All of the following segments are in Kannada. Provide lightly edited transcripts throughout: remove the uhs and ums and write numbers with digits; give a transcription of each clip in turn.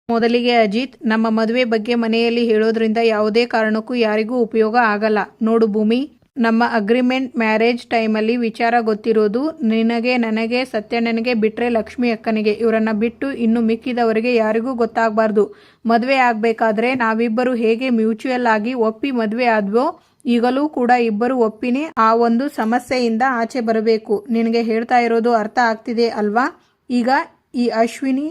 ಮೊದಲಿಗೆ ಅಜಿತ್, ನಮ್ಮ ಮದುವೆ ಬಗ್ಗೆ ಮನೆಯಲ್ಲಿ ಹೇಳೋದ್ರಿಂದ ಯಾವುದೇ ಕಾರಣಕ್ಕೂ ಯಾರಿಗೂ ಉಪಯೋಗ ಆಗಲ್ಲ. ನೋಡು ಭೂಮಿ, ನಮ್ಮ ಅಗ್ರಿಮೆಂಟ್ ಮ್ಯಾರೇಜ್ ಟೈಮಲ್ಲಿ ವಿಚಾರ ಗೊತ್ತಿರೋದು ನಿನಗೆ, ನನಗೆ, ಸತ್ಯಣ್ಣನಿಗೆ ಬಿಟ್ರೆ ಲಕ್ಷ್ಮಿ ಅಕ್ಕನಿಗೆ. ಇವರನ್ನ ಬಿಟ್ಟು ಇನ್ನು ಮಿಕ್ಕಿದವರಿಗೆ ಯಾರಿಗೂ ಗೊತ್ತಾಗಬಾರ್ದು. ಮದುವೆ ಆಗಬೇಕಾದ್ರೆ ನಾವಿಬ್ಬರು ಹೇಗೆ ಮ್ಯೂಚುವಲ್ ಆಗಿ ಒಪ್ಪಿ ಮದುವೆ ಆದ್ವೋ, ಈಗಲೂ ಕೂಡ ಇಬ್ಬರು ಒಪ್ಪಿನೇ ಆ ಒಂದು ಸಮಸ್ಯೆಯಿಂದ ಆಚೆ ಬರಬೇಕು. ನಿನಗೆ ಹೇಳ್ತಾ ಇರೋದು ಅರ್ಥ ಆಗ್ತಿದೆ ಅಲ್ವಾ? ಈಗ ಈ ಅಶ್ವಿನಿ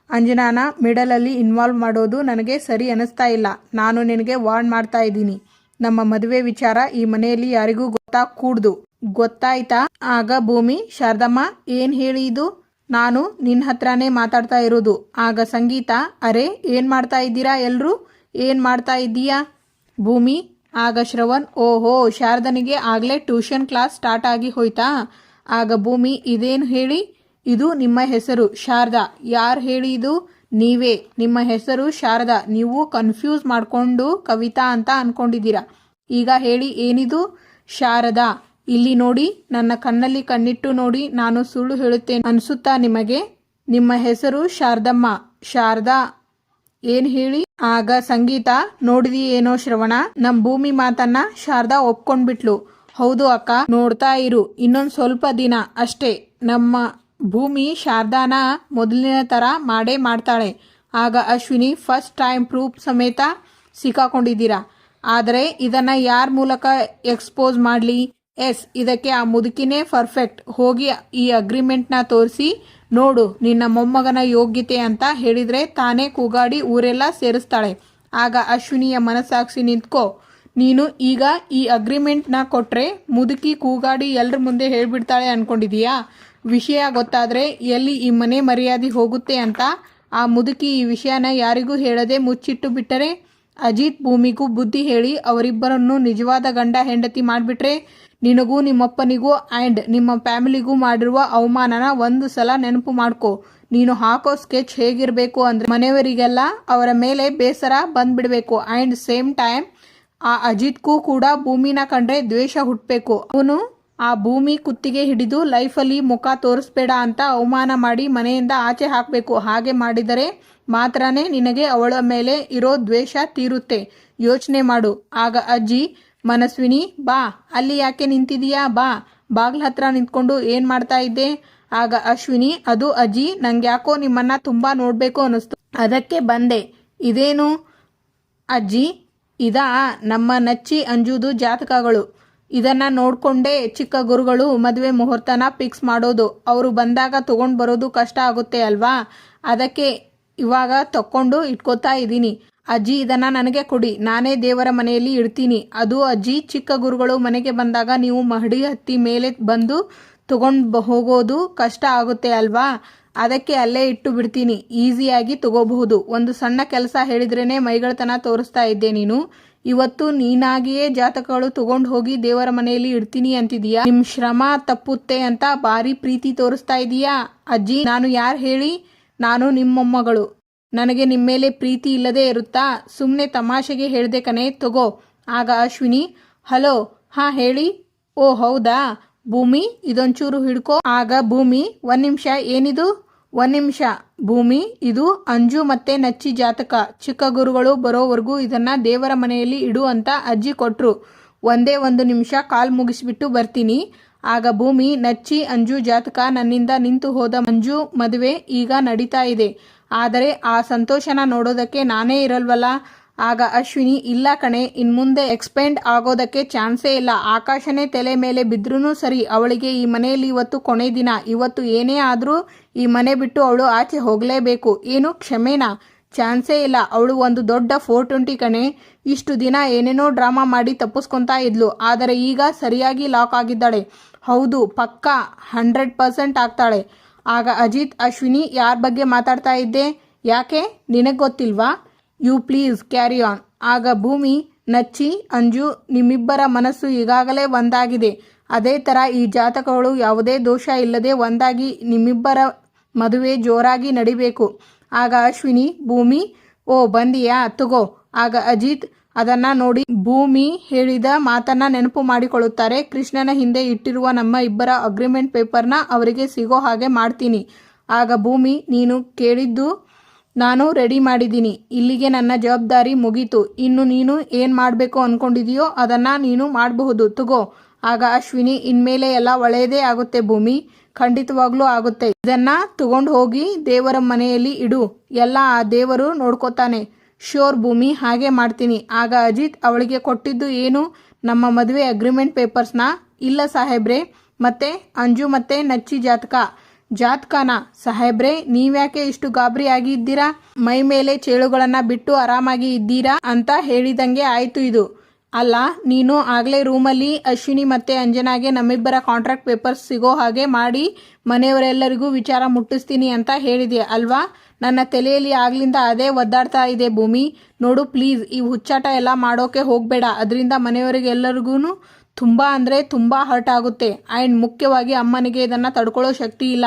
ಅಂಜನಾನ ಮಿಡಲಲ್ಲಿ ಇನ್ವಾಲ್ವ್ ಮಾಡೋದು ನನಗೆ ಸರಿ ಅನಿಸ್ತಾ ಇಲ್ಲ. ನಾನು ನಿನಗೆ ವಾರ್ನ್ ಮಾಡ್ತಾ ಇದ್ದೀನಿ. ನಮ್ಮ ಮದುವೆ ವಿಚಾರ ಈ ಮನೆಯಲ್ಲಿ ಯಾರಿಗೂ ಗೊತ್ತಾಗಕೂಡ್ದು, ಗೊತ್ತಾಯ್ತಾ? ಆಗ ಭೂಮಿ, ಶಾರದಮ್ಮ ಏನ್ ಹೇಳಿ ಇದು? ನಾನು ನಿನ್ನ ಹತ್ರನೇ ಮಾತಾಡ್ತಾ ಇರೋದು. ಆಗ ಸಂಗೀತ, ಅರೆ ಏನ್ ಮಾಡ್ತಾ ಇದ್ದೀರಾ ಎಲ್ರು? ಏನ್ ಮಾಡ್ತಾ ಇದ್ದೀಯಾ ಭೂಮಿ? ಆಗ ಶ್ರವಣ್, ಓಹೋ ಶಾರದನಿಗೆ ಆಗ್ಲೇ ಟ್ಯೂಷನ್ ಕ್ಲಾಸ್ ಸ್ಟಾರ್ಟ್ ಆಗಿ ಹೋಯ್ತಾ? ಆಗ ಭೂಮಿ, ಇದೇನು ಹೇಳಿ? ಇದು ನಿಮ್ಮ ಹೆಸರು ಶಾರದಾ. ಯಾರು ಹೇಳಿ ಇದು? ನೀವೇ. ನಿಮ್ಮ ಹೆಸರು ಶಾರದಾ. ನೀವು ಕನ್ಫ್ಯೂಸ್ ಮಾಡ್ಕೊಂಡು ಕವಿತಾ ಅಂತ ಅನ್ಕೊಂಡಿದ್ದೀರಾ. ಈಗ ಹೇಳಿ ಏನಿದು? ಶಾರದಾ, ಇಲ್ಲಿ ನೋಡಿ, ನನ್ನ ಕಣ್ಣಲ್ಲಿ ಕಣ್ಣಿಟ್ಟು ನೋಡಿ. ನಾನು ಸುಳ್ಳು ಹೇಳುತ್ತೇನೆ ಅನ್ಸುತ್ತಾ ನಿಮಗೆ? ನಿಮ್ಮ ಹೆಸರು ಶಾರದಮ್ಮ. ಶಾರದಾ ಏನ್ ಹೇಳಿ? ಆಗ ಸಂಗೀತ, ನೋಡಿದೀಯೇನೋ ಶ್ರವಣ, ನಮ್ ಭೂಮಿ ಮಾತನ್ನ ಶಾರದಾ ಒಪ್ಕೊಂಡ್ಬಿಟ್ಲು. ಹೌದು ಅಕ್ಕ, ನೋಡ್ತಾ ಇರು, ಇನ್ನೊಂದು ಸ್ವಲ್ಪ ದಿನ ಅಷ್ಟೇ ನಮ್ಮ ಭೂಮಿ ಶಾರದಾನ ಮೊದಲಿನ ತರ ಮಾಡೇ ಮಾಡ್ತಾಳೆ. ಆಗ ಅಶ್ವಿನಿ, ಫಸ್ಟ್ ಟೈಮ್ ಪ್ರೂಫ್ ಸಮೇತ ಸಿಕ್ಕಾಕೊಂಡಿದ್ದೀರಾ. ಆದರೆ ಇದನ್ನ ಯಾರ ಮೂಲಕ ಎಕ್ಸ್ಪೋಸ್ ಮಾಡಲಿ? ಎಸ್, ಇದಕ್ಕೆ ಆ ಮುದುಕಿನೇ ಪರ್ಫೆಕ್ಟ್. ಹೋಗಿ ಈ ಅಗ್ರಿಮೆಂಟ್ನ ತೋರಿಸಿ ನೋಡು ನಿನ್ನ ಮೊಮ್ಮಗನ ಯೋಗ್ಯತೆ ಅಂತ ಹೇಳಿದ್ರೆ ತಾನೇ ಕೂಗಾಡಿ ಊರೆಲ್ಲ ಸೇರಿಸ್ತಾಳೆ. ಆಗ ಅಶ್ವಿನಿಯ ಮನಸ್ಸಾಕ್ಷಿ ನಿಂತ್ಕೋ. ನೀನು ಈಗ ಈ ಅಗ್ರಿಮೆಂಟ್ನ ಕೊಟ್ರೆ ಮುದುಕಿ ಕೂಗಾಡಿ ಎಲ್ಲರ ಮುಂದೆ ಹೇಳ್ಬಿಡ್ತಾಳೆ ಅನ್ಕೊಂಡಿದೀಯಾ? ವಿಷಯ ಗೊತ್ತಾದ್ರೆ ಎಲ್ಲಿ ಈ ಮನೆ ಮರ್ಯಾದೆ ಹೋಗುತ್ತೆ ಅಂತ ಆ ಮುದುಕಿ ಈ ವಿಷಯನ ಯಾರಿಗೂ ಹೇಳದೆ ಮುಚ್ಚಿಟ್ಟು ಬಿಟ್ಟರೆ, ಅಜಿತ್ ಭೂಮಿಗೂ ಬುದ್ಧಿ ಹೇಳಿ ಅವರಿಬ್ಬರನ್ನು ನಿಜವಾದ ಗಂಡ ಹೆಂಡತಿ ಮಾಡಿಬಿಟ್ರೆ, ನಿನಗೂ ನಿಮ್ಮಪ್ಪನಿಗೂ ಆ್ಯಂಡ್ ನಿಮ್ಮ ಫ್ಯಾಮಿಲಿಗೂ ಮಾಡಿರುವ ಅವಮಾನನ ಒಂದು ಸಲ ನೆನಪು ಮಾಡ್ಕೋ. ನೀನು ಹಾಕೋ ಸ್ಕೆಚ್ ಹೇಗಿರಬೇಕು ಅಂದರೆ ಮನೆಯವರಿಗೆಲ್ಲ ಅವರ ಮೇಲೆ ಬೇಸರ ಬಂದ್ಬಿಡ್ಬೇಕು. ಆ್ಯಂಡ್ ಸೇಮ್ ಟೈಮ್ ಆ ಅಜಿತ್ಗೂ ಕೂಡ ಭೂಮಿನ ಕಂಡ್ರೆ ದ್ವೇಷ ಹುಟ್ಟಬೇಕು. ಅವನು ಆ ಭೂಮಿ ಕುತ್ತಿಗೆ ಹಿಡಿದು ಲೈಫಲ್ಲಿ ಮುಖ ತೋರಿಸ್ಬೇಡ ಅಂತ ಅವಮಾನ ಮಾಡಿ ಮನೆಯಿಂದ ಆಚೆ ಹಾಕಬೇಕು. ಹಾಗೆ ಮಾಡಿದರೆ ಮಾತ್ರನೇ ನಿನಗೆ ಅವಳ ಮೇಲೆ ಇರೋ ದ್ವೇಷ ತೀರುತ್ತೆ. ಯೋಚನೆ ಮಾಡು. ಆಗ ಅಜ್ಜಿ, ಮನಸ್ವಿನಿ ಬಾ, ಅಲ್ಲಿ ಯಾಕೆ ನಿಂತಿದೀಯಾ? ಬಾ, ಬಾಗ್ಲ ಹತ್ರ ನಿಂತ್ಕೊಂಡು ಏನ್ ಮಾಡ್ತಾ ಇದ್ದೆ? ಆಗ ಅಶ್ವಿನಿ, ಅದು ಅಜ್ಜಿ, ನಂಗ್ಯಾಕೋ ನಿಮ್ಮನ್ನ ತುಂಬಾ ನೋಡ್ಬೇಕು ಅನಿಸ್ತು, ಅದಕ್ಕೆ ಬಂದೆ. ಇದೇನು ಅಜ್ಜಿ? ಇದಾ ನಮ್ಮ ನಚ್ಚಿ ಅಂಜುದು ಜಾತಕಗಳು. ಇದನ್ನ ನೋಡ್ಕೊಂಡೇ ಚಿಕ್ಕ ಗುರುಗಳು ಮದುವೆ ಮುಹೂರ್ತನ ಫಿಕ್ಸ್ ಮಾಡೋದು. ಅವರು ಬಂದಾಗ ತಗೊಂಡು ಬರೋದು ಕಷ್ಟ ಆಗುತ್ತೆ ಅಲ್ವಾ? ಅದಕ್ಕೆ ಇವಾಗ ತಕೊಂಡು ಇಟ್ಕೋತಾ ಇದ್ದೀನಿ. ಅಜ್ಜಿ ಇದನ್ನ ನನಗೆ ಕೊಡಿ, ನಾನೇ ದೇವರ ಮನೆಯಲ್ಲಿ ಇಡ್ತೀನಿ. ಅದು ಅಜ್ಜಿ, ಚಿಕ್ಕ ಗುರುಗಳು ಮನೆಗೆ ಬಂದಾಗ ನೀವು ಮಹಡಿ ಹತ್ತಿ ಮೇಲೆ ಬಂದು ತಗೊಂಡು ಹೋಗೋದು ಕಷ್ಟ ಆಗುತ್ತೆ ಅಲ್ವಾ? ಅದಕ್ಕೆ ಅಲ್ಲೇ ಇಟ್ಟು ಬಿಡ್ತೀನಿ, ಈಸಿಯಾಗಿ ತಗೋಬಹುದು. ಒಂದು ಸಣ್ಣ ಕೆಲಸ ಹೇಳಿದ್ರೇನೆ ಮೈಗಳತನ ತೋರಿಸ್ತಾ ಇದ್ದೆ ನೀನು. ಇವತ್ತು ನೀನಾಗಿಯೇ ಜಾತಕಗಳು ತಗೊಂಡು ಹೋಗಿ ದೇವರ ಮನೆಯಲ್ಲಿ ಇಡ್ತೀನಿ ಅಂತಿದೀಯಾ? ನಿಮ್ ಶ್ರಮ ತಪ್ಪುತ್ತೆ ಅಂತ ಭಾರಿ ಪ್ರೀತಿ ತೋರಿಸ್ತಾ ಇದೀಯಾ? ಅಜ್ಜಿ, ನಾನು ಯಾರು ಹೇಳಿ? ನಾನು ನಿಮ್ಮ ಮೊಮ್ಮಗಳು. ನನಗೆ ನಿಮ್ಮ ಮೇಲೆ ಪ್ರೀತಿ ಇಲ್ಲದೆ ಇರುತ್ತಾ? ಸುಮ್ಮನೆ ತಮಾಷೆಗೆ ಹೇಳ್ದೆ ಕಣೆ, ತಗೋ. ಆಗ ಅಶ್ವಿನಿ, ಹಲೋ, ಹಾ ಹೇಳಿ. ಓ ಹೌದಾ ಭೂಮಿ, ಇದೊಂಚೂರು ಹಿಡ್ಕೋ. ಆಗ ಭೂಮಿ, ಒಂದ್ ನಿಮಿಷ, ಏನಿದು? ಒಂದ್ ನಿಮಿಷ ಭೂಮಿ, ಇದು ಅಂಜು ಮತ್ತೆ ನಚ್ಚಿ ಜಾತಕ. ಚಿಕ್ಕ ಗುರುಗಳು ಬರೋವರೆಗೂ ಇದನ್ನ ದೇವರ ಮನೆಯಲ್ಲಿ ಇಡು ಅಂತ ಅಜ್ಜಿ ಕೊಟ್ರು. ಒಂದೇ ಒಂದು ನಿಮಿಷ ಕಾಲ್ ಮುಗಿಸ್ಬಿಟ್ಟು ಬರ್ತೀನಿ. ಆಗ ಭೂಮಿ, ನಚ್ಚಿ ಅಂಜು ಜಾತಕ ನನ್ನಿಂದ ನಿಂತು ಹೋದ ಮಂಜು ಮದುವೆ ಈಗ ನಡೀತಾ ಇದೆ. ಆದರೆ ಆ ಸಂತೋಷನ ನೋಡೋದಕ್ಕೆ ನಾನೇ ಇರಲ್ವಲ್ಲ. ಆಗ ಅಶ್ವಿನಿ, ಇಲ್ಲ ಕಣೆ, ಇನ್ಮುಂದೆ ಎಕ್ಸ್ಪೆಂಡ್ ಆಗೋದಕ್ಕೆ ಚಾನ್ಸೇ ಇಲ್ಲ. ಆಕಾಶನೇ ತಲೆ ಮೇಲೆ ಬಿದ್ರೂ ಸರಿ, ಅವಳಿಗೆ ಈ ಮನೆಯಲ್ಲಿ ಇವತ್ತು ಕೊನೆ ದಿನ. ಇವತ್ತು ಏನೇ ಆದ್ರೂ ಈ ಮನೆ ಬಿಟ್ಟು ಅವಳು ಆಚೆ ಹೋಗಲೇಬೇಕು. ಏನು ಕ್ಷಮೆನಾ? ಚಾನ್ಸೇ ಇಲ್ಲ. ಅವಳು ಒಂದು ದೊಡ್ಡ 420 ಕಣೆ. ಇಷ್ಟು ದಿನ ಏನೇನೋ ಡ್ರಾಮಾ ಮಾಡಿ ತಪ್ಪಿಸ್ಕೊತಾ ಇದ್ಲು, ಆದರೆ ಈಗ ಸರಿಯಾಗಿ ಲಾಕ್ ಆಗಿದ್ದಾಳೆ. ಹೌದು, ಪಕ್ಕಾ 100% ಆಗ್ತಾಳೆ. ಆಗ ಅಜಿತ್, ಅಶ್ವಿನಿ, ಯಾರ ಬಗ್ಗೆ ಮಾತಾಡ್ತಾ ಇದ್ದೆ? ಯಾಕೆ ನಿನಗೆ ಗೊತ್ತಿಲ್ವಾ? You please carry on. ಆಗ ಭೂಮಿ, ನಚ್ಚಿ ಅಂಜು, ನಿಮ್ಮಿಬ್ಬರ ಮನಸ್ಸು ಈಗಾಗಲೇ ಒಂದಾಗಿದೆ. ಅದೇ ಥರ ಈ ಜಾತಕಗಳು ಯಾವುದೇ ದೋಷ ಇಲ್ಲದೆ ಒಂದಾಗಿ ನಿಮ್ಮಿಬ್ಬರ ಮದುವೆ ಜೋರಾಗಿ ನಡಿಬೇಕು. ಆಗ ಅಶ್ವಿನಿ, ಭೂಮಿ, ಓ ಬಂದಿಯಾ, ತಗೋ. ಆಗ ಅಜಿತ್ ಅದನ್ನ ನೋಡಿ ಭೂಮಿ ಹೇಳಿದ ಮಾತನ್ನ ನೆನಪು ಮಾಡಿಕೊಳ್ಳುತ್ತಾರೆ. ಕೃಷ್ಣನ ಹಿಂದೆ ಇಟ್ಟಿರುವ ನಮ್ಮ ಇಬ್ಬರ ಅಗ್ರಿಮೆಂಟ್ ಪೇಪರ್ನ ಅವರಿಗೆ ಸಿಗೋ ಹಾಗೆ ಮಾಡ್ತೀನಿ. ಆಗ ಭೂಮಿ, ನೀನು ಕೇಳಿದ್ದು ನಾನು ರೆಡಿ ಮಾಡಿದ್ದೀನಿ. ಇಲ್ಲಿಗೆ ನನ್ನ ಜವಾಬ್ದಾರಿ ಮುಗೀತು. ಇನ್ನು ನೀನು ಏನು ಮಾಡಬೇಕು ಅಂದ್ಕೊಂಡಿದೆಯೋ ಅದನ್ನು ನೀನು ಮಾಡಬಹುದು. ತಗೋ. ಆಗ ಅಶ್ವಿನಿ, ಇನ್ಮೇಲೆ ಎಲ್ಲ ಒಳ್ಳೆಯದೇ ಆಗುತ್ತೆ ಭೂಮಿ, ಖಂಡಿತವಾಗ್ಲೂ ಆಗುತ್ತೆ. ಇದನ್ನ ತಗೊಂಡು ಹೋಗಿ ದೇವರ ಮನೆಯಲ್ಲಿ ಇಡು. ಎಲ್ಲ ಆ ದೇವರು ನೋಡ್ಕೋತಾನೆ. ಶ್ಯೂರ್ ಭೂಮಿ, ಹಾಗೆ ಮಾಡ್ತೀನಿ. ಆಗ ಅಜಿತ್, ಅವಳಿಗೆ ಕೊಟ್ಟಿದ್ದು ಏನು, ನಮ್ಮ ಮದುವೆ ಅಗ್ರಿಮೆಂಟ್ ಪೇಪರ್ಸ್ನ? ಇಲ್ಲ ಸಾಹೇಬ್ರೆ. ಮತ್ತೆ ಅಂಜು ಮತ್ತೆ ನಚ್ಚಿ ಜಾತಕನ? ಸಾಹೇಬ್ರೆ, ನೀವ್ಯಾಕೆ ಇಷ್ಟು ಗಾಬರಿ ಆಗಿ ಇದ್ದೀರಾ? ಮೈ ಮೇಲೆ ಚೇಳುಗಳನ್ನ ಬಿಟ್ಟು ಆರಾಮಾಗಿ ಇದ್ದೀರಾ ಅಂತ ಹೇಳಿದಂಗೆ ಆಯ್ತು ಇದು. ಅಲ್ಲ, ನೀನು ಆಗಲೇ ರೂಮಲ್ಲಿ ಅಶ್ವಿನಿ ಮತ್ತೆ ಅಂಜನಾಗೆ ನಮ್ಮಿಬ್ಬರ ಕಾಂಟ್ರಾಕ್ಟ್ ಪೇಪರ್ಸ್ ಸಿಗೋ ಹಾಗೆ ಮಾಡಿ ಮನೆಯವರೆಲ್ಲರಿಗೂ ವಿಚಾರ ಮುಟ್ಟಿಸ್ತೀನಿ ಅಂತ ಹೇಳಿದೆ ಅಲ್ವಾ? ನನ್ನ ತಲೆಯಲ್ಲಿ ಆಗ್ಲಿಂದ ಅದೇ ಒದ್ದಾಡ್ತಾ ಇದೆ ಭೂಮಿ. ನೋಡು ಪ್ಲೀಸ್, ಈ ಹುಚ್ಚಾಟ ಎಲ್ಲ ಮಾಡೋಕೆ ಹೋಗಬೇಡ. ಅದರಿಂದ ಮನೆಯವರಿಗೆಲ್ಲರಿಗೂ ತುಂಬ ಅಂದರೆ ತುಂಬ ಹರ್ಟ್ ಆಗುತ್ತೆ. ಆ್ಯಂಡ್ ಮುಖ್ಯವಾಗಿ ಅಮ್ಮನಿಗೆ ಇದನ್ನು ತಡ್ಕೊಳ್ಳೋ ಶಕ್ತಿ ಇಲ್ಲ.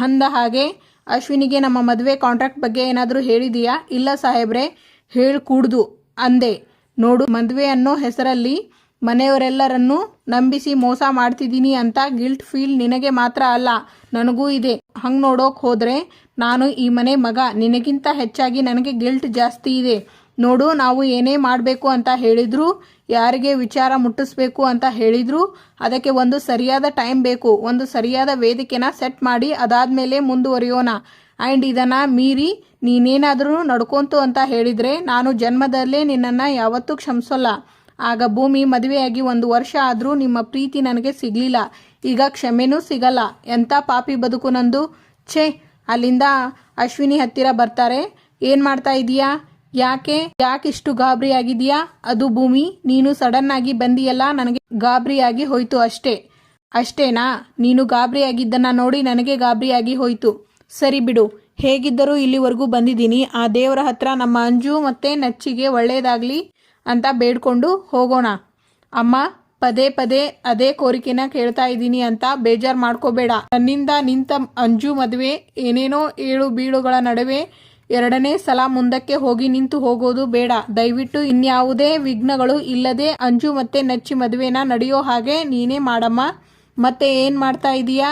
ಅಂದ ಹಾಗೆ ಅಶ್ವಿನಿಗೆ ನಮ್ಮ ಮದುವೆ ಕಾಂಟ್ರಾಕ್ಟ್ ಬಗ್ಗೆ ಏನಾದರೂ ಹೇಳಿದೀಯಾ? ಇಲ್ಲ ಸಾಹೇಬ್ರೆ, ಹೇಳ್ಕೂಡ್ದು ಅಂದೆ. ನೋಡು, ಮದುವೆ ಅನ್ನೋ ಹೆಸರಲ್ಲಿ ಮನೆಯವರೆಲ್ಲರನ್ನೂ ನಂಬಿಸಿ ಮೋಸ ಮಾಡ್ತಿದ್ದೀನಿ ಅಂತ ಗಿಲ್ಟ್ ಫೀಲ್ ನಿನಗೆ ಮಾತ್ರ ಅಲ್ಲ, ನನಗೂ ಇದೆ. ಹಂಗೆ ನೋಡೋಕೆ ಹೋದರೆ ನಾನು ಈ ಮನೆ ಮಗ. ನಿನಗಿಂತ ಹೆಚ್ಚಾಗಿ ನನಗೆ ಗಿಲ್ಟ್ ಜಾಸ್ತಿ ಇದೆ. ನೋಡು, ನಾವು ಏನೇ ಮಾಡಬೇಕು ಅಂತ ಹೇಳಿದ್ರು, ಯಾರಿಗೆ ವಿಚಾರ ಮುಟ್ಟಿಸ್ಬೇಕು ಅಂತ ಹೇಳಿದ್ರು, ಅದಕ್ಕೆ ಒಂದು ಸರಿಯಾದ ಟೈಮ್ ಬೇಕು. ಒಂದು ಸರಿಯಾದ ವೇದಿಕೆನ ಸೆಟ್ ಮಾಡಿ ಅದಾದಮೇಲೆ ಮುಂದುವರಿಯೋಣ. ಆ್ಯಂಡ್ ಇದನ್ನು ಮೀರಿ ನೀನೇನಾದರೂ ನಡ್ಕೊಂತು ಅಂತ ಹೇಳಿದರೆ ನಾನು ಜನ್ಮದಲ್ಲೇ ನಿನ್ನನ್ನು ಯಾವತ್ತೂ ಕ್ಷಮಿಸೋಲ್ಲ. ಆಗ ಭೂಮಿ, ಮದುವೆಯಾಗಿ 1 ವರ್ಷ ಆದರೂ ನಿಮ್ಮ ಪ್ರೀತಿ ನನಗೆ ಸಿಗಲಿಲ್ಲ, ಈಗ ಕ್ಷಮೆನೂ ಸಿಗಲ್ಲ. ಎಂಥ ಪಾಪಿ ಬದುಕು ನಂದು. ಛೇ. ಅಲ್ಲಿಂದ ಅಶ್ವಿನಿ ಹತ್ತಿರ ಬರ್ತಾರೆ. ಏನು ಮಾಡ್ತಾ ಇದೀಯಾ? ಯಾಕೆ ಇಷ್ಟು ಗಾಬರಿ ಆಗಿದೆಯಾ? ಅದು ಭೂಮಿ, ನೀನು ಸಡನ್ ಆಗಿ ಬಂದಿಯಲ್ಲ, ನನಗೆ ಗಾಬರಿಯಾಗಿ ಹೋಯ್ತು ಅಷ್ಟೇನಾ? ನೀನು ಗಾಬರಿಯಾಗಿದ್ದನ್ನು ನೋಡಿ ನನಗೆ ಗಾಬರಿಯಾಗಿ ಹೋಯ್ತು. ಸರಿ ಬಿಡು, ಹೇಗಿದ್ದರೂ ಇಲ್ಲಿವರೆಗೂ ಬಂದಿದ್ದೀನಿ. ಆ ದೇವರ ಹತ್ರ ನಮ್ಮ ಅಂಜು ಮತ್ತು ನಚ್ಚಿಗೆ ಒಳ್ಳೆಯದಾಗಲಿ ಅಂತ ಬೇಡ್ಕೊಂಡು ಹೋಗೋಣ. ಅಮ್ಮ, ಪದೇ ಪದೇ ಅದೇ ಕೋರಿಕೆನ ಕೇಳ್ತಾ ಇದ್ದೀನಿ ಅಂತ ಬೇಜಾರು ಮಾಡ್ಕೋಬೇಡ. ನನ್ನಿಂದ ನಿಂತ ಅಂಜು ಮದುವೆ ಏನೇನೋ ಏಳು ಬೀಳುಗಳ ನಡುವೆ 2ನೇ ಸಲ ಮುಂದಕ್ಕೆ ಹೋಗಿ ನಿಂತು ಹೋಗೋದು ಬೇಡ. ದಯವಿಟ್ಟು ಇನ್ಯಾವುದೇ ವಿಘ್ನಗಳು ಇಲ್ಲದೆ ಅಂಜು ಮತ್ತೆ ನಚ್ಚಿ ಮದುವೆನ ನಡೆಯೋ ಹಾಗೆ ನೀನೇ ಮಾಡಮ್ಮ. ಮತ್ತೆ ಏನು ಮಾಡ್ತಾ ಇದೀಯಾ?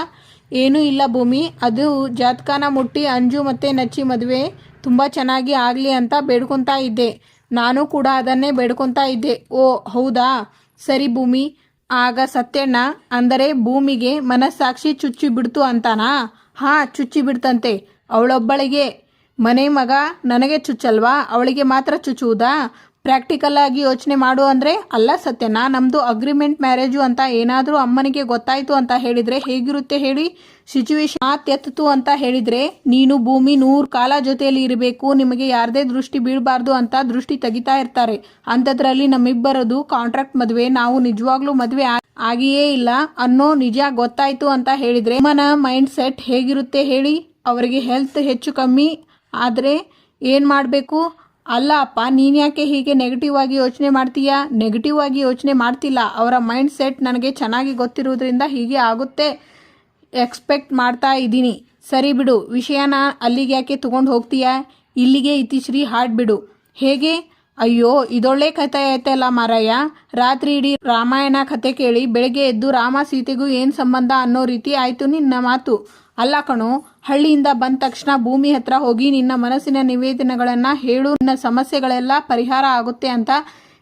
ಏನೂ ಇಲ್ಲ ಭೂಮಿ, ಅದು ಜಾತಕನ ಮುಟ್ಟಿ ಅಂಜು ಮತ್ತು ನಚ್ಚಿ ಮದುವೆ ತುಂಬ ಚೆನ್ನಾಗಿ ಆಗಲಿ ಅಂತ ಬೇಡ್ಕೊತಾ ಇದ್ದೆ. ನಾನು ಕೂಡ ಅದನ್ನೇ ಬೇಡ್ಕೊತಾ ಇದ್ದೆ. ಓ ಹೌದಾ, ಸರಿ ಭೂಮಿ. ಆಗ ಸತ್ಯಣ್ಣ, ಅಂದರೆ ಭೂಮಿಗೆ ಮನಸ್ಸಾಕ್ಷಿ ಚುಚ್ಚಿ ಬಿಡ್ತು ಅಂತಾನಾ? ಹಾಂ, ಚುಚ್ಚಿ ಬಿಡ್ತಂತೆ. ಅವಳೊಬ್ಬಳಿಗೆ ಮನೆ ಮಗ, ನನಗೆ ಚುಚ್ಚಲ್ವಾ? ಅವಳಿಗೆ ಮಾತ್ರ ಚುಚ್ಚುವುದಾ? ಪ್ರಾಕ್ಟಿಕಲ್ ಆಗಿ ಯೋಚನೆ ಮಾಡು ಅಂದರೆ. ಅಲ್ಲ ಸತ್ಯನಾ, ನಮ್ಮದು ಅಗ್ರಿಮೆಂಟ್ ಮ್ಯಾರೇಜು ಅಂತ ಏನಾದರೂ ಅಮ್ಮನಿಗೆ ಗೊತ್ತಾಯಿತು ಅಂತ ಹೇಳಿದರೆ ಹೇಗಿರುತ್ತೆ ಹೇಳಿ? ಸಿಚುವೇಶನ್ ಮಾತೆತ್ತಿತು ಅಂತ ಹೇಳಿದರೆ ನೀನು ಭೂಮಿ 100 ಕಾಲ ಜೊತೆಯಲ್ಲಿ ಇರಬೇಕು, ನಿಮಗೆ ಯಾರದೇ ದೃಷ್ಟಿ ಬೀಳಬಾರ್ದು ಅಂತ ದೃಷ್ಟಿ ತೆಗಿತಾ ಇರ್ತಾರೆ. ಅಂಥದ್ರಲ್ಲಿ ನಮ್ಮಿಬ್ಬರದು ಕಾಂಟ್ರಾಕ್ಟ್ ಮದುವೆ, ನಾವು ನಿಜವಾಗ್ಲೂ ಮದುವೆ ಆಗಿಯೇ ಇಲ್ಲ ಅನ್ನೋ ನಿಜ ಗೊತ್ತಾಯಿತು ಅಂತ ಹೇಳಿದರೆ ಅಮ್ಮನ ಮೈಂಡ್ ಸೆಟ್ ಹೇಗಿರುತ್ತೆ ಹೇಳಿ? ಅವರಿಗೆ ಹೆಲ್ತ್ ಹೆಚ್ಚು ಕಮ್ಮಿ ಆದರೆ ಏನು ಮಾಡಬೇಕು? ಅಲ್ಲ ಅಪ್ಪ, ನೀನು ಯಾಕೆ ಹೀಗೆ ನೆಗೆಟಿವ್ ಆಗಿ ಯೋಚನೆ ಮಾಡ್ತೀಯಾ? ನೆಗೆಟಿವ್ ಆಗಿ ಯೋಚನೆ ಮಾಡ್ತಿಲ್ಲ. ಅವರ ಮೈಂಡ್ ಸೆಟ್ ನನಗೆ ಚೆನ್ನಾಗಿ ಗೊತ್ತಿರೋದ್ರಿಂದ ಹೀಗೆ ಆಗುತ್ತೆ ಎಕ್ಸ್ಪೆಕ್ಟ್ ಮಾಡ್ತಾ ಇದ್ದೀನಿ. ಸರಿ ಬಿಡು, ವಿಷಯನ ಅಲ್ಲಿಗೆ ಯಾಕೆ ತೊಗೊಂಡು ಹೋಗ್ತೀಯಾ? ಇಲ್ಲಿಗೆ ಇತಿಶ್ರೀ ಹಾಡ್ಬಿಡು. ಹೇಗೆ? ಅಯ್ಯೋ, ಇದೊಳ್ಳೆ ಕಥೆ ಆಯ್ತಲ್ಲ ಮಾರಾಯ. ರಾತ್ರಿ ಇಡೀ ರಾಮಾಯಣ ಕಥೆ ಕೇಳಿ ಬೆಳಗ್ಗೆ ಎದ್ದು ರಾಮ ಸೀತೆಗೂ ಏನು ಸಂಬಂಧ ಅನ್ನೋ ರೀತಿ ಆಯಿತು ನಿನ್ನ ಮಾತು. ಅಲ್ಲ ಕಣೋ, ಹಳ್ಳಿಯಿಂದ ಬಂದ ತಕ್ಷಣ ಭೂಮಿ ಹತ್ರ ಹೋಗಿ ನಿನ್ನ ಮನಸ್ಸಿನ ನಿವೇದನೆಗಳನ್ನು ಹೇಳು, ನಿನ್ನ ಸಮಸ್ಯೆಗಳೆಲ್ಲ ಪರಿಹಾರ ಆಗುತ್ತೆ ಅಂತ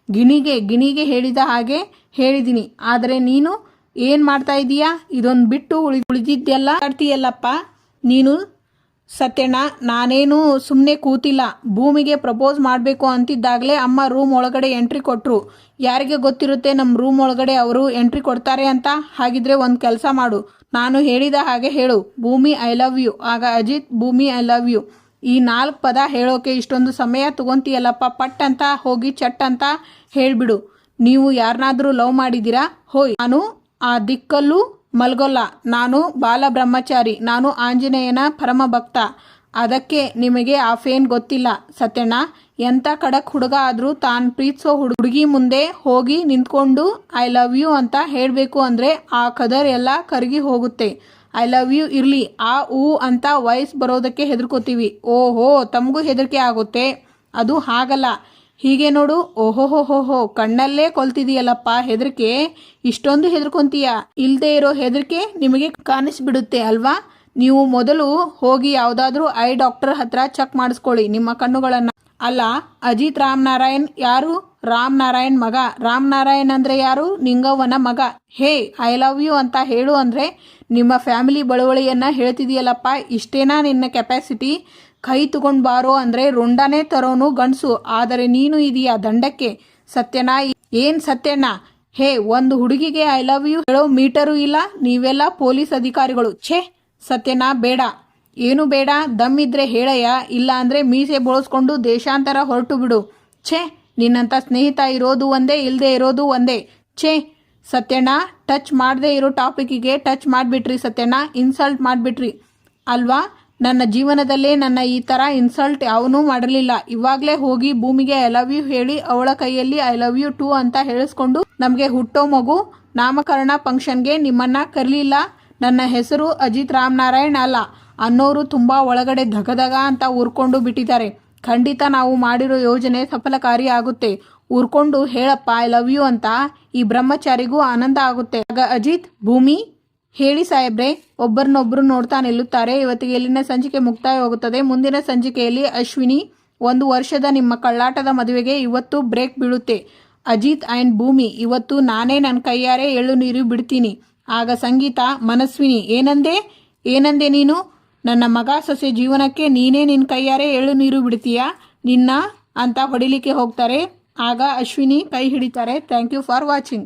ಗಿಣಿಗೆ ಹೇಳಿದ ಹಾಗೆ ಹೇಳಿದ್ದೀನಿ. ಆದರೆ ನೀನು ಏನು ಮಾಡ್ತಾ ಇದೀಯಾ? ಇದೊಂದು ಬಿಟ್ಟು ಉಳಿದಿದ್ದೆಲ್ಲ ಆಡ್ತೀಯಲ್ಲಪ್ಪ ನೀನು. ಸತ್ಯಣ್ಣ, ನಾನೇನು ಸುಮ್ಮನೆ ಕೂತಿಲ್ಲ. ಭೂಮಿಗೆ ಪ್ರಪೋಸ್ ಮಾಡಬೇಕು ಅಂತಿದ್ದಾಗಲೇ ಅಮ್ಮ ರೂಮ್ ಒಳಗಡೆ ಎಂಟ್ರಿ ಕೊಟ್ಟರು. ಯಾರಿಗೆ ಗೊತ್ತಿರುತ್ತೆ ನಮ್ಮ ರೂಮ್ ಒಳಗಡೆ ಅವರು ಎಂಟ್ರಿ ಕೊಡ್ತಾರೆ ಅಂತ? ಹಾಗಿದ್ರೆ ಒಂದು ಕೆಲಸ ಮಾಡು, ನಾನು ಹೇಳಿದ ಹಾಗೆ ಹೇಳು, ಭೂಮಿ ಐ ಲವ್ ಯು. ಆಗ ಅಜಿತ್, ಭೂಮಿ ಐ ಲವ್ ಯು. ಈ 4 ಪದ ಹೇಳೋಕೆ ಇಷ್ಟೊಂದು ಸಮಯ ತಗೊಂತೀಯಲ್ಲಪ್ಪ, ಪಟ್ ಅಂತ ಹೋಗಿ ಚಟ್ ಅಂತ ಹೇಳಿಬಿಡು. ನೀವು ಯಾರನ್ನಾದರೂ ಲವ್ ಮಾಡಿದ್ದೀರಾ? ಹೋಯ್, ನಾನು ಆ ದಿಕ್ಕಲ್ಲೂ ಮಲ್ಗೊಲ್ಲ. ನಾನು ಬಾಲಬ್ರಹ್ಮಚಾರಿ. ನಾನು ಆಂಜನೇಯನ ಪರಮ ಭಕ್ತ. ಅದಕ್ಕೆ ನಿಮಗೆ ಆ ಫೇನ್ ಗೊತ್ತಿಲ್ಲ ಸತ್ಯಣ್ಣ. ಎಂಥ ಖಡಕ್ ಹುಡುಗ ಆದರೂ ತಾನು ಪ್ರೀತಿಸೋ ಹುಡುಗಿ ಮುಂದೆ ಹೋಗಿ ನಿಂತ್ಕೊಂಡು ಐ ಲವ್ ಯು ಅಂತ ಹೇಳಬೇಕು ಅಂದರೆ ಆ ಕದರ್ ಎಲ್ಲ ಕರಗಿ ಹೋಗುತ್ತೆ. ಐ ಲವ್ ಯು ಇರಲಿ, ಆ ಊ ಅಂತ ವಾಯ್ಸ್ ಬರೋದಕ್ಕೆ ಹೆದರ್ಕೋತೀವಿ. ಓಹೋ, ತಮಗೂ ಹೆದರಿಕೆ ಆಗುತ್ತೆ. ಅದು ಹಾಗಲ್ಲ, ಹೀಗೆ ನೋಡು. ಓಹೋಹೋಹೋ, ಕಣ್ಣಲ್ಲೇ ಕೊಲ್ತಿದೀಯಲ್ಲಪ್ಪ ಹೆದರಿಕೆ. ಇಷ್ಟೊಂದು ಹೆದರ್ಕೊಂತೀಯ? ಇಲ್ಲದೆ ಇರೋ ಹೆದರಿಕೆ ನಿಮಗೆ ಕಾಣಿಸ್ಬಿಡುತ್ತೆ ಅಲ್ವಾ? ನೀವು ಮೊದಲು ಹೋಗಿ ಯಾವುದಾದ್ರೂ ಐ ಡಾಕ್ಟರ್ ಹತ್ರ ಚೆಕ್ ಮಾಡಿಸ್ಕೊಳ್ಳಿ ನಿಮ್ಮ ಕಣ್ಣುಗಳನ್ನು. ಅಲ್ಲ, ಅಜಿತ್ ರಾಮನಾರಾಯಣ್ ಯಾರು? ರಾಮನಾರಾಯಣ್ ಮಗ. ರಾಮನಾರಾಯಣ್ ಅಂದರೆ ಯಾರು? ನಿಂಗವ್ವನ ಮಗ. ಹೇ, ಐ ಲವ್ ಯು ಅಂತ ಹೇಳು ಅಂದರೆ ನಿಮ್ಮ ಫ್ಯಾಮಿಲಿ ಬಳವಳಿಯನ್ನು ಹೇಳ್ತಿದೆಯಲ್ಲಪ್ಪ. ಇಷ್ಟೇನಾ ನಿನ್ನ ಕೆಪಾಸಿಟಿ? ಕೈ ತಗೊಂಡು ಬಾರೋ ಅಂದರೆ ರುಂಡನೇ ತರೋನು ಗಂಡಸು, ಆದರೆ ನೀನು ಇದೆಯಾ ದಂಡಕ್ಕೆ. ಸತ್ಯನಾ? ಏನು ಸತ್ಯನಾ? ಹೇ, ಒಂದು ಹುಡುಗಿಗೆ ಐ ಲವ್ ಯು ಹೇಳೋ ಮೀಟರು ಇಲ್ಲ. ನೀವೆಲ್ಲ ಪೊಲೀಸ್ ಅಧಿಕಾರಿಗಳು. ಛೇ ಸತ್ಯನಾ, ಬೇಡ. ಏನು ಬೇಡ? ದಮ್ಮಿದ್ರೆ ಹೇಳಯ್ಯ, ಇಲ್ಲ ಅಂದರೆ ಮೀಸೆ ಬೋಳಿಸ್ಕೊಂಡು ದೇಶಾಂತರ ಹೊರಟು ಬಿಡು. ಛೇ, ನಿನ್ನಂಥ ಸ್ನೇಹಿತ ಇರೋದು ಒಂದೇ, ಇಲ್ಲದೆ ಇರೋದು ಒಂದೇ. ಛೇ ಸತ್ಯಣ್ಣ, ಟಚ್ ಮಾಡದೇ ಇರೋ ಟಾಪಿಕ್ಕಿಗೆ ಟಚ್ ಮಾಡಿಬಿಟ್ರಿ ಸತ್ಯಣ್ಣ. ಇನ್ಸಲ್ಟ್ ಮಾಡಿಬಿಟ್ರಿ ಅಲ್ವಾ? ನನ್ನ ಜೀವನದಲ್ಲೇ ನನ್ನ ಈ ಥರ ಇನ್ಸಲ್ಟ್ ಯಾವನೂ ಮಾಡಿರಲಿಲ್ಲ. ಇವಾಗಲೇ ಹೋಗಿ ಭೂಮಿಗೆ ಐ ಲವ್ ಯು ಹೇಳಿ ಅವಳ ಕೈಯಲ್ಲಿ ಐ ಲವ್ ಯು ಟು ಅಂತ ಹೇಳಿಸ್ಕೊಂಡು ನಮಗೆ ಹುಟ್ಟೋ ಮಗು ನಾಮಕರಣ ಫಂಕ್ಷನ್ಗೆ ನಿಮ್ಮನ್ನು ಕರಲಿಲ್ಲ. ನನ್ನ ಹೆಸರು ಅಜಿತ್ ರಾಮನಾರಾಯಣ್ ಅಲ್ಲ ಅನ್ನೋರು ತುಂಬ ಒಳಗಡೆ ಧಗಧಗ ಅಂತ ಊರ್ಕೊಂಡು ಬಿಟ್ಟಿದ್ದಾರೆ. ಖಂಡಿತ ನಾವು ಮಾಡಿರೋ ಯೋಜನೆ ಸಫಲಕಾರಿ ಆಗುತ್ತೆ. ಊರ್ಕೊಂಡು ಹೇಳಪ್ಪ ಐ ಲವ್ ಯು ಅಂತ. ಈ ಬ್ರಹ್ಮಚಾರಿಗೂ ಆನಂದ ಆಗುತ್ತೆ. ಆಗ ಅಜಿತ್, ಭೂಮಿ ಹೇಳಿ ಸಾಹೇಬ್ರೆ. ಒಬ್ಬರನ್ನೊಬ್ಬರು ನೋಡ್ತಾ ನಿಲ್ಲುತ್ತಾರೆ. ಇವತ್ತಿಗೆ ಇಲ್ಲಿನ ಸಂಚಿಕೆ ಮುಕ್ತಾಯವಾಗುತ್ತದೆ. ಮುಂದಿನ ಸಂಚಿಕೆಯಲ್ಲಿ ಅಶ್ವಿನಿ, 1 ವರ್ಷದ ನಿಮ್ಮ ಕಳ್ಳಾಟದ ಮದುವೆಗೆ ಇವತ್ತು ಬ್ರೇಕ್ ಬೀಳುತ್ತೆ. ಅಜಿತ್ ಆ್ಯಂಡ್ ಭೂಮಿ, ಇವತ್ತು ನಾನೇ ನನ್ನ ಕೈಯಾರೆ ಎಳ್ಳು ನೀರು ಬಿಡ್ತೀನಿ. ಆಗ ಸಂಗೀತ, ಮನಸ್ವಿನಿ, ಏನಂದೆ ನೀನು? ನನ್ನ ಮಗ ಸೊಸೆ ಜೀವನಕ್ಕೆ ನೀನೇ ನಿನ್ನ ಕೈಯಾರೆ ಎಳ್ಳು ನೀರು ಬಿಡ್ತೀಯಾ ನಿನ್ನ ಅಂತ ಹೊಡಿಲಿಕ್ಕೆ ಹೋಗ್ತಾರೆ. ಆಗ ಅಶ್ವಿನಿ ಕೈ ಹಿಡಿತಾರೆ. Thank you for watching.